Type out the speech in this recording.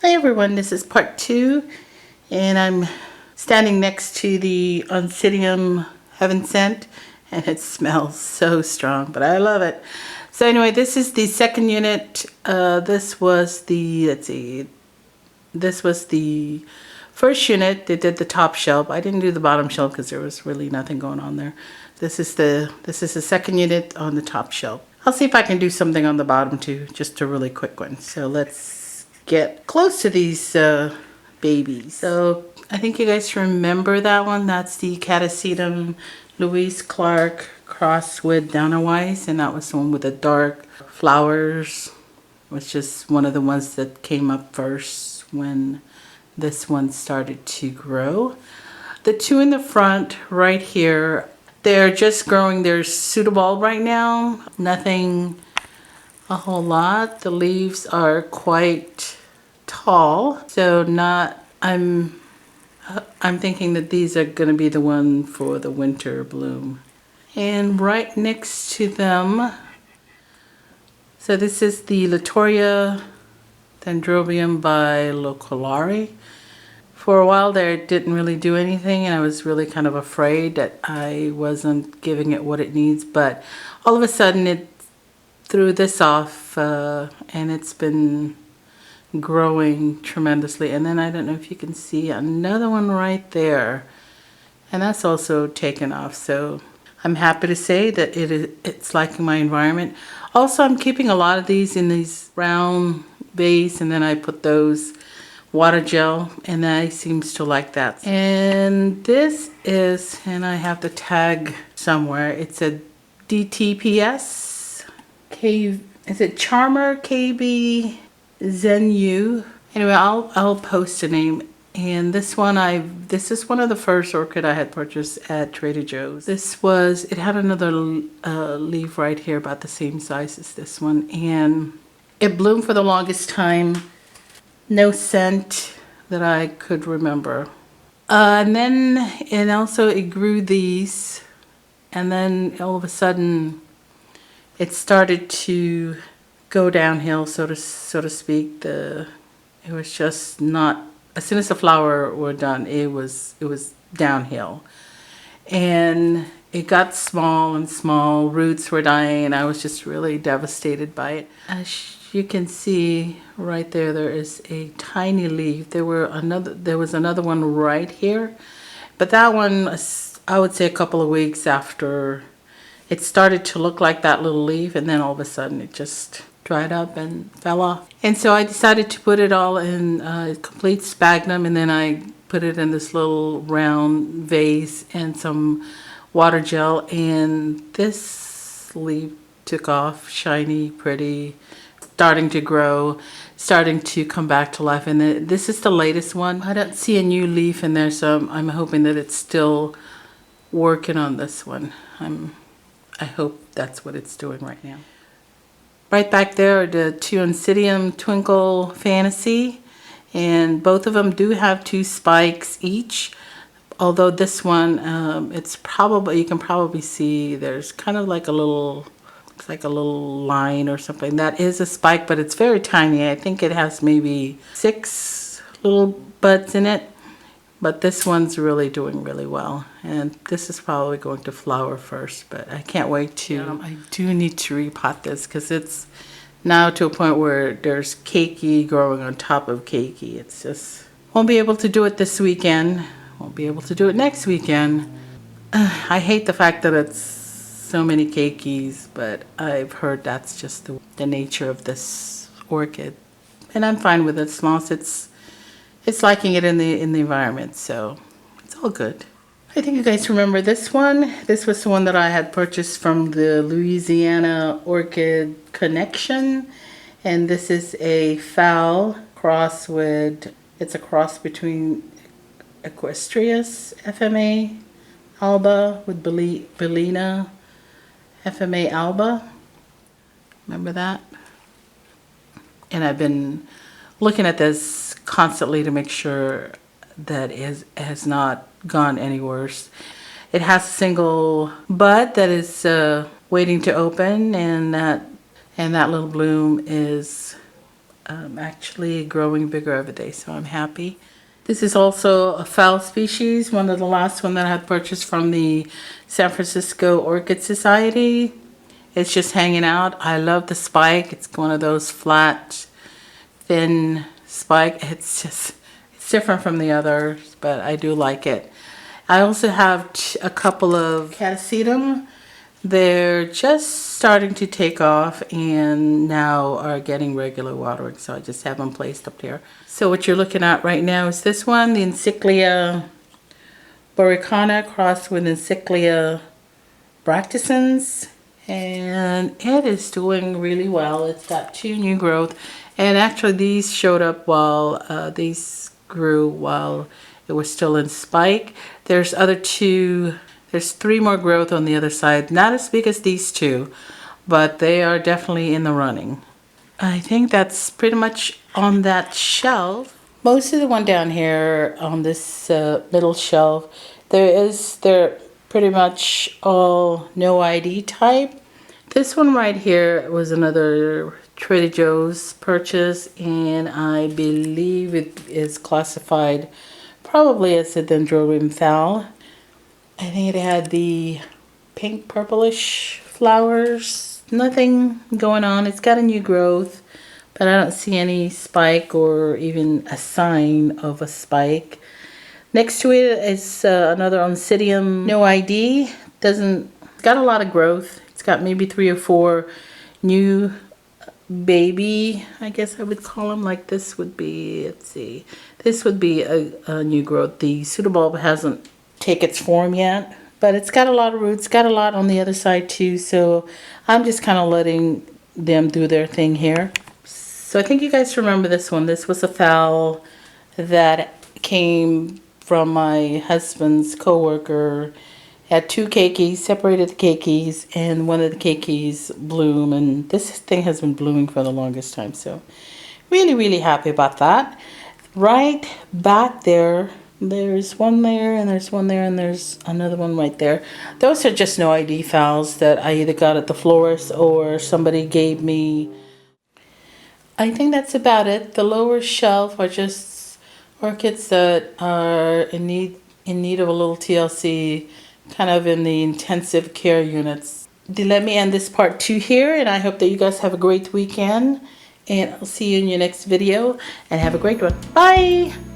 Hi everyone, this is part 2 and I'm standing next to the Oncidium Heaven Sent and it smells so strong, but I love it. So anyway, this is the second unit. This was the, this was the first unit. They did the top shelf. I didn't do the bottom shelf because there was really nothing going on there. This is the second unit on the top shelf. I'll see if I can do something on the bottom too, just a really quick one. So let's get close to these babies. So I think you guys remember that one. That's the Catasetum Louise Clark crossed with Downer Weiss, and that was the one with the dark flowers, which is one of the ones that came up first when this one started to grow. The two in the front right here, they're just growing. They're pseudobulb right now. Nothing a whole lot. The leaves are quite tall, so not, I'm thinking that these are going to be the one for the winter bloom. And right next to them, so this is the Latoria Dendrobium by Locolari. For a while there, it didn't really do anything, and I was really kind of afraid that I wasn't giving it what it needs, but all of a sudden it threw this off, and it's been growing tremendously. And then I don't know if you can see another one right there, and that's also taken off. So I'm happy to say that it's liking my environment. Also, I'm keeping a lot of these in these round vase, and then I put those water gel, and I seems to like that. And this is, and I have the tag somewhere, it's a DTPS K, is it Charmer KB Zenu? Anyway, I'll post a name. And this one, this is one of the first orchid I had purchased at Trader Joe's. This was, it had another leaf right here about the same size as this one, and it bloomed for the longest time. No scent that I could remember. And also it grew these, and then all of a sudden it started to go downhill, so to speak. It was just not, as soon as the flower were done, it was downhill, and it got small and small. Roots were dying, and I was just really devastated by it. As you can see right there, there is a tiny leaf. There was another one right here, but that one, I would say a couple of weeks after it started to look like that little leaf, and then all of a sudden it just dried up and fell off. And so I decided to put it all in complete sphagnum, and then I put it in this little round vase and some water gel, and this leaf took off, shiny, pretty, starting to grow, starting to come back to life. And this is the latest one. I don't see a new leaf in there, so I'm hoping that it's still working on this one. I hope that's what it's doing right now. Right back there are the two Oncidium Twinkle Fantasy, and both of them do have 2 spikes each. Although this one, it's probably, you can probably see there's kind of like a little, looks like a little line or something. That is a spike, but it's very tiny. I think it has maybe 6 little buds in it. But this one's really doing really well, and this is probably going to flower first, but I can't wait to, I do need to repot this because it's now to a point where there's keiki growing on top of keiki. It's just, won't be able to do it this weekend, won't be able to do it next weekend. I hate the fact that it's so many keikis, but I've heard that's just the nature of this orchid, and I'm fine with it as long as it's liking it in the environment, so it's all good. I think you guys remember this one. This was the one that I had purchased from the Louisiana Orchid Connection, and this is a fowl cross with, it's a cross between Equestrius FMA alba with Bellina FMA alba. Remember that? And I've been looking at this constantly to make sure that it has not gone any worse. It has a single bud that is waiting to open, and that little bloom is actually growing bigger every day, so I'm happy. This is also a fall species, one of the last one that I had purchased from the San Francisco Orchid Society. It's just hanging out. I love the spike. It's one of those flat, thin spike. It's different from the others, but I do like it. I also have a couple of Catasetum. They're just starting to take off and now are getting regular watering, so I just have them placed up there. So what you're looking at right now is this one, the Encyclia boricana crossed with Encyclia bractescens, and it is doing really well. It's got 2 new growth, and actually these showed up while these grew while it was still in spike. There's 3 more growth on the other side, not as big as these 2, but they are definitely in the running. I think that's pretty much on that shelf. Most of the one down here on this middle shelf, they're pretty much all no ID type. This one right here was another Trader Joe's purchase, and I believe it is classified probably as a Dendrobium thal. I think it had the pink purplish flowers. Nothing going on. It's got a new growth, but I don't see any spike or even a sign of a spike. Next to it is another Oncidium no ID. It's got a lot of growth. It's got maybe 3 or 4 new baby, I guess I would call them. Like this would be, let's see, this would be a new growth. The pseudobulb hasn't take its form yet, but it's got a lot of roots, got a lot on the other side too, so I'm just kind of letting them do their thing here. So I think you guys remember this one. This was a phal that came from my husband's co-worker. Had 2 keikis, separated the keikis, and one of the keikis bloom, and this thing has been blooming for the longest time, so really happy about that. Right back there, there's one there, and there's one there, and there's another one right there. Those are just no ID phals that I either got at the florist or somebody gave me. I think that's about it. The lower shelf are just orchids that are in need of a little TLC, kind of in the intensive care units. Let me end this part 2 here, and I hope that you guys have a great weekend, and I'll see you in your next video, and have a great one. Bye!